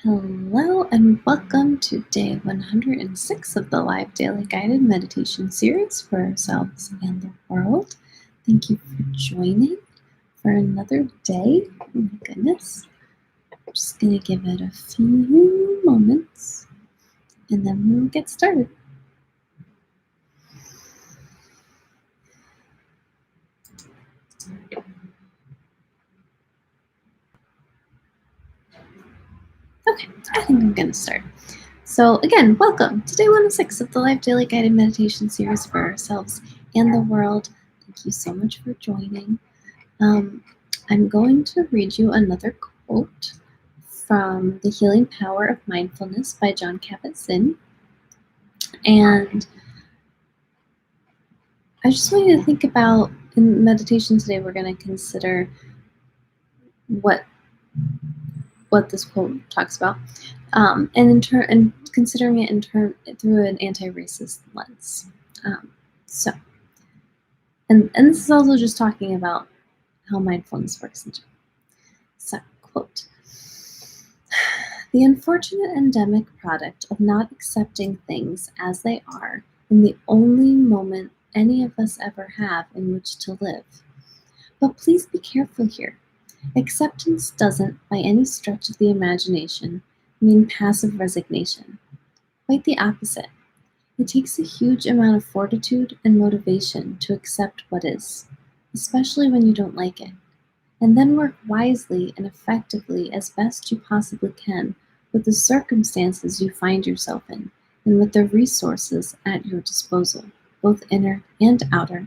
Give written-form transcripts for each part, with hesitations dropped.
Hello and welcome to day 106 of the live daily guided meditation series for ourselves and the world. Thank you for joining for another day. Oh my goodness. I'm just going to give it a few moments and then we'll get started. Okay, I think I'm going to start. So again, welcome to day 106 of the live daily guided meditation series for ourselves and the world. Thank you so much for joining. I'm going to read you another quote from The Healing Power of Mindfulness by Jon Kabat-Zinn. And I just want you to think about, in meditation today, we're going to consider what this quote talks about, and considering it through an anti-racist lens. And this is also just talking about how mindfulness works in general. So, quote, "The unfortunate endemic product of not accepting things as they are in the only moment any of us ever have in which to live. But please be careful here. Acceptance doesn't, by any stretch of the imagination, mean passive resignation. Quite the opposite. It takes a huge amount of fortitude and motivation to accept what is, especially when you don't like it, and then work wisely and effectively as best you possibly can with the circumstances you find yourself in and with the resources at your disposal, both inner and outer,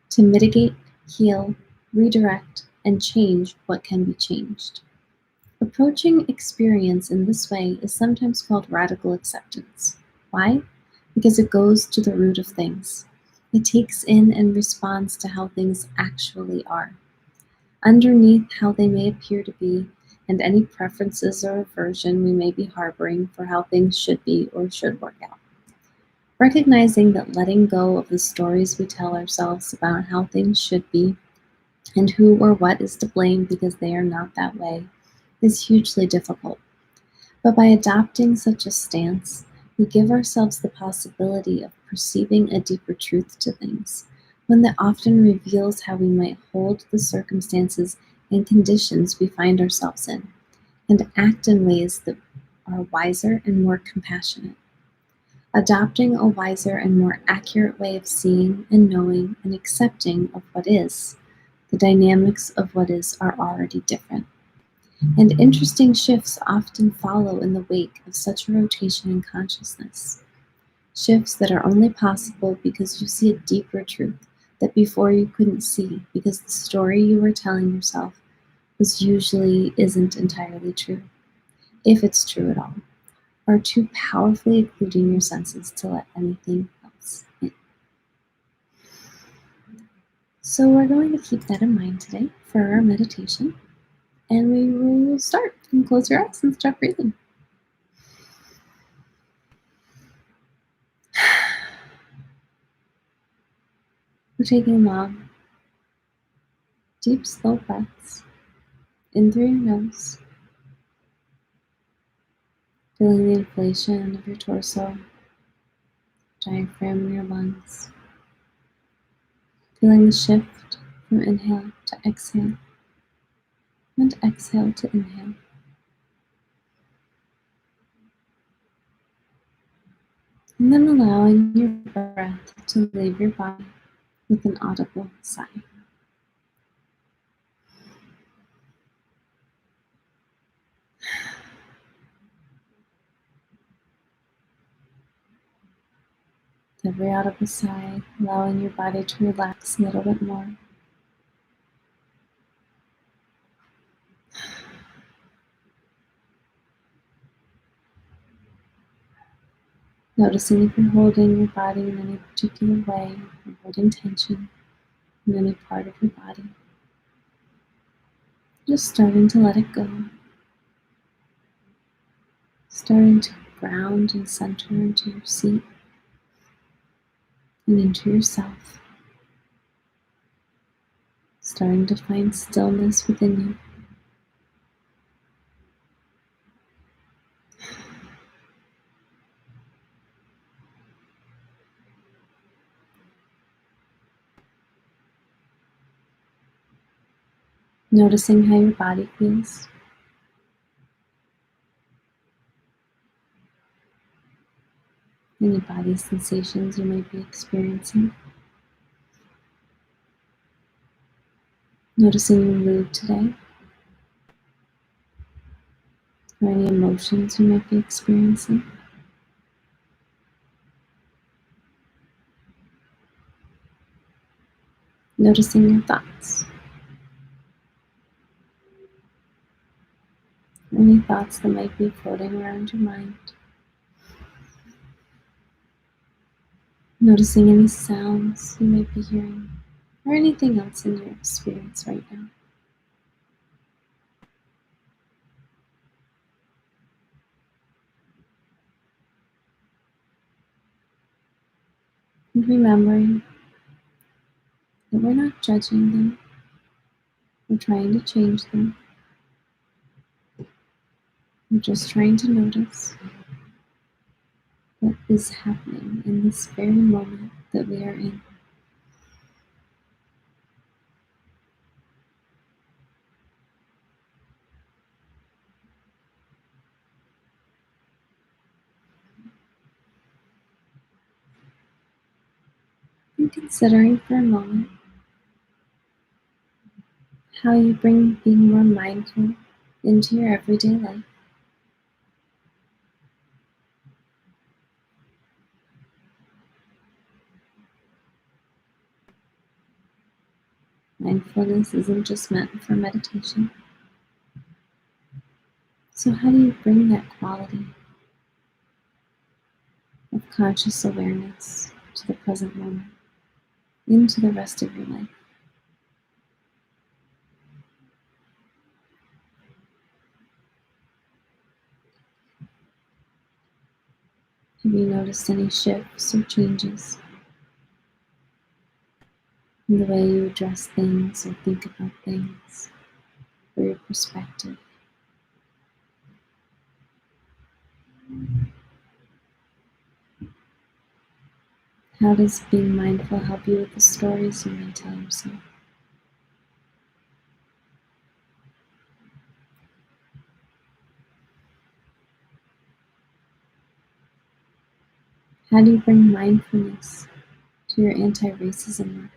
to mitigate, heal, redirect, and change what can be changed. Approaching experience in this way is sometimes called radical acceptance. Why? Because it goes to the root of things. It takes in and responds to how things actually are, underneath how they may appear to be, and any preferences or aversion we may be harboring for how things should be or should work out. Recognizing that letting go of the stories we tell ourselves about how things should be and who or what is to blame because they are not that way is hugely difficult. But by adopting such a stance, we give ourselves the possibility of perceiving a deeper truth to things, one that often reveals how we might hold the circumstances and conditions we find ourselves in, and act in ways that are wiser and more compassionate. Adopting a wiser and more accurate way of seeing and knowing and accepting of what is, the dynamics of what is are already different. And interesting shifts often follow in the wake of such a rotation in consciousness. Shifts that are only possible because you see a deeper truth that before you couldn't see because the story you were telling yourself isn't entirely true, if it's true at all, or too powerfully occluding your senses to let anything else in. So we're going to keep that in mind today for our meditation, and we will start. You can close your eyes and start breathing. We're taking long, deep, slow breaths in through your nose, feeling the inflation of your torso, diaphragm in your lungs, feeling the shift from inhale to exhale and exhale to inhale. And then allowing your breath to leave your body with an audible sigh. With every audible sigh, allowing your body to relax a little bit more. Noticing if you're holding your body in any particular way, or holding tension in any part of your body. Just starting to let it go. Starting to ground and center into your seat and into yourself. Starting to find stillness within you. Noticing how your body feels. Any body sensations you might be experiencing. Noticing your mood today, or any emotions you might be experiencing. Noticing your thoughts. Any thoughts that might be floating around your mind. Noticing any sounds you might be hearing, or anything else in your experience right now. And remembering that we're not judging them, we're trying to change them. We're just trying to notice what is happening in this very moment that we are in. And considering for a moment how you bring being more mindful into your everyday life. Mindfulness isn't just meant for meditation. So how do you bring that quality of conscious awareness to the present moment into the rest of your life? Have you noticed any shifts or changes in the way you address things or think about things, or your perspective? How does being mindful help you with the stories you may tell yourself? How do you bring mindfulness to your anti-racism work?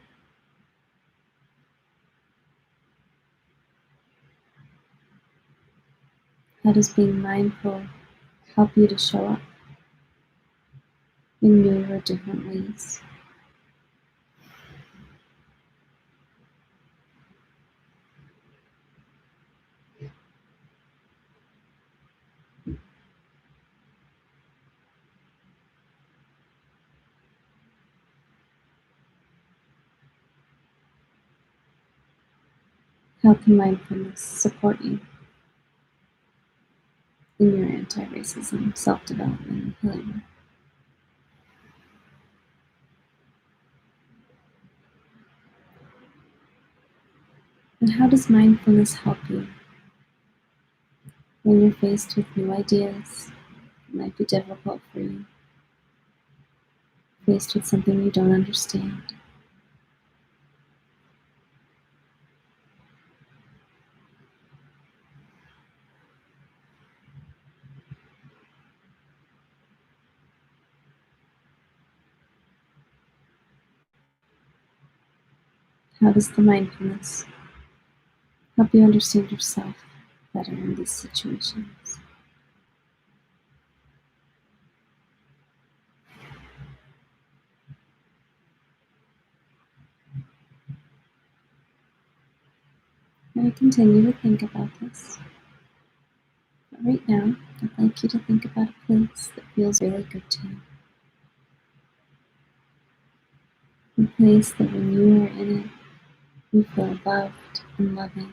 How does being mindful help you to show up in new or different ways? How can mindfulness support you in your anti-racism, self-development, and healing work? And how does mindfulness help you when you're faced with new ideas that might be difficult for you, faced with something you don't understand? How does the mindfulness help you understand yourself better in these situations? I'm going to continue to think about this. But right now, I'd like you to think about a place that feels really good to you. A place that when you are in it, you feel loved and loving,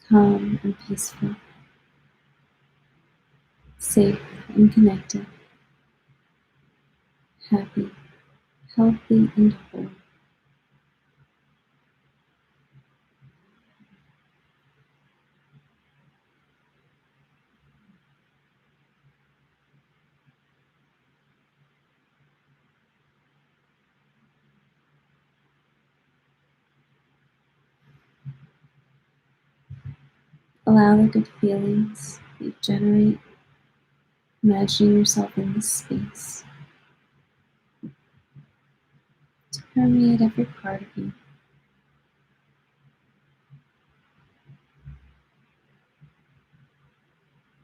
calm and peaceful, safe and connected, happy, healthy, and whole. Allow the good feelings that you generate, imagining yourself in this space, to permeate every part of you.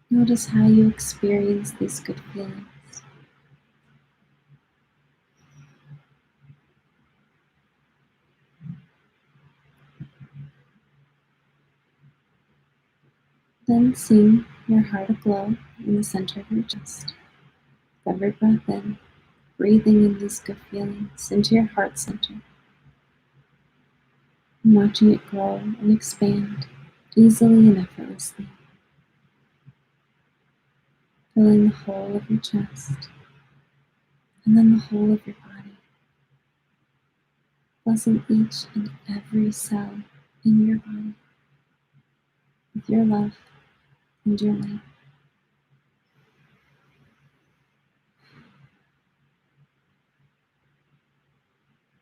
Notice how you experience these good feelings. Then seeing your heart aglow in the center of your chest. With every breath in, breathing in these good feelings into your heart center, and watching it grow and expand easily and effortlessly, filling the whole of your chest and then the whole of your body, blessing each and every cell in your body with your love and your light.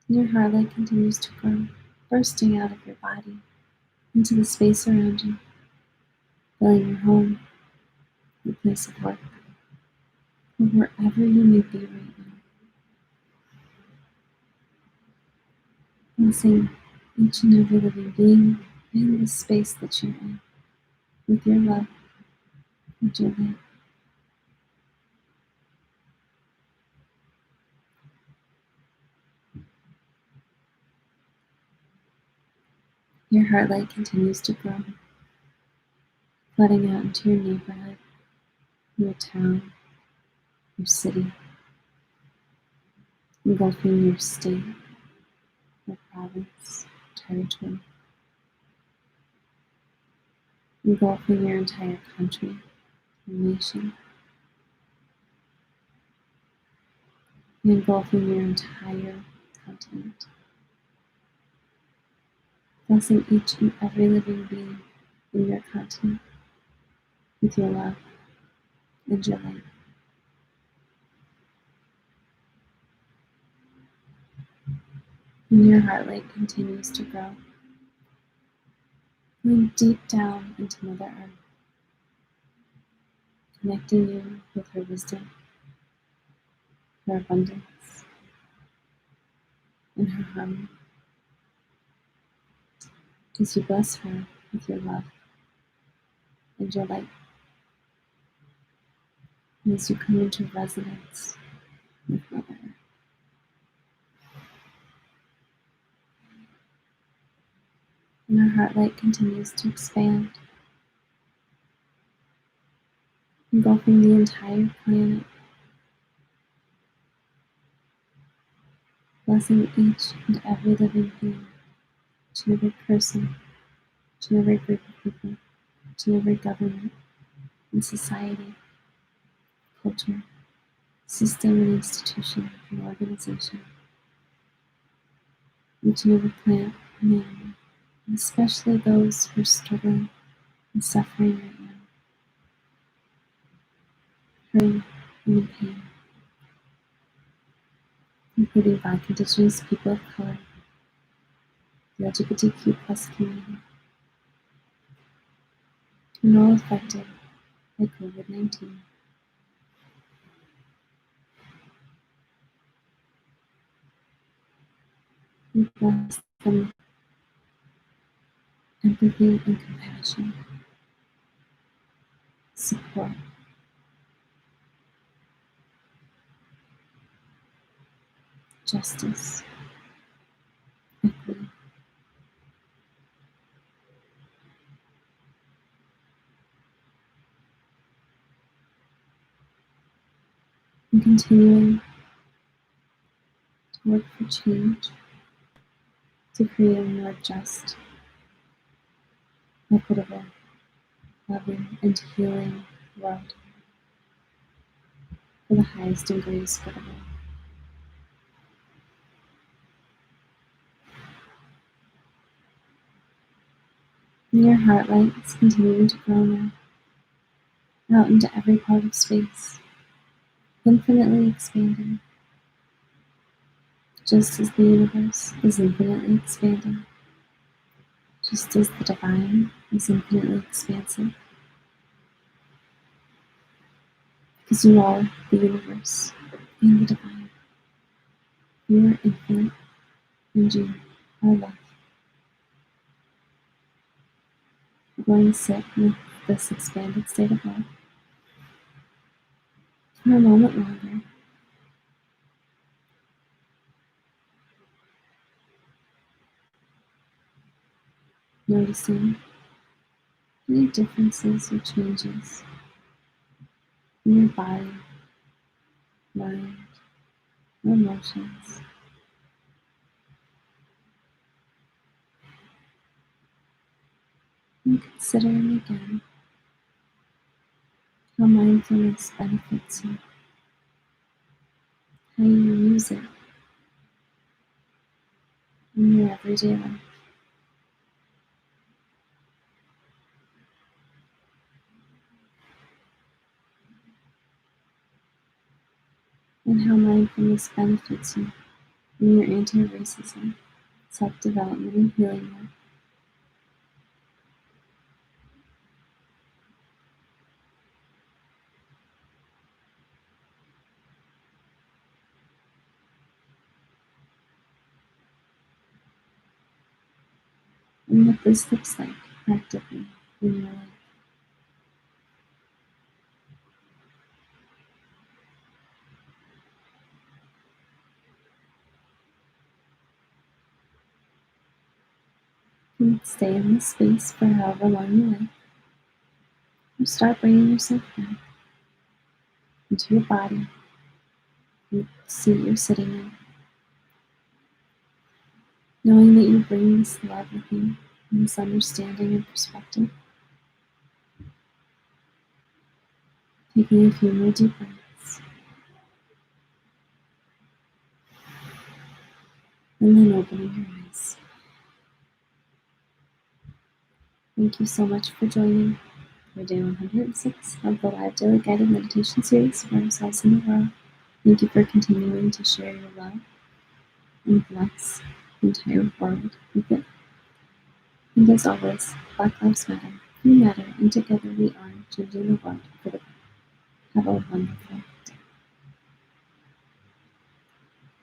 And your heart light continues to grow, bursting out of your body into the space around you, filling your home, your place of work, or wherever you may be right now. Blessing each and every living being in the space that you're in with your love and your light. Your heart light continues to grow, flooding out into your neighborhood, your town, your city, engulfing your state, your province, territory, engulfing your entire country, your nation, and engulfing your entire continent, blessing each and every living being in your continent with your love and your light. And your heart light continues to grow, going deep down into Mother Earth, connecting you with her wisdom, her abundance, and her harmony. As you bless her with your love and your light, and as you come into resonance with Mother Earth. And our heart light continues to expand, engulfing the entire planet, blessing each and every living being, each and every person, each and every group of people, each and every government and society, culture, system and institution and organization, each and every plant and animal, and especially those who are struggling and suffering right now, hurting and in pain, including Black, Indigenous, people of color, the LGBTQ plus community, and all affected by COVID-19. We bless them with empathy and compassion, support, justice, equity, and continuing to work for change to create a more just, equitable, loving, and healing world for the highest and greatest good of all. And your heart light is continuing to grow now, out into every part of space, infinitely expanding, just as the universe is infinitely expanding. just as the divine is infinitely expansive, because you are the universe and the divine. You are infinite and you are love. We're going to sit with this expanded state of love for a moment longer, noticing any differences or changes in your body, mind, or emotions. And considering again how mindfulness benefits you, how you use it in your everyday life, and how mindfulness benefits you in your anti-racism, self-development, and healing work. And what this looks like practically in your life. You can stay in this space for however long you like, or start bringing yourself back into your body, the seat you're sitting in, knowing that you bring this love with you and this understanding and perspective. Taking a few more deep breaths, and then opening your eyes. Thank you so much for joining for day 106 of the live daily guided meditation series for ourselves in the world. Thank you for continuing to share your love and bless the entire world with it. And as always, Black Lives Matter, you matter, and together we are changing the world for the better. Have a wonderful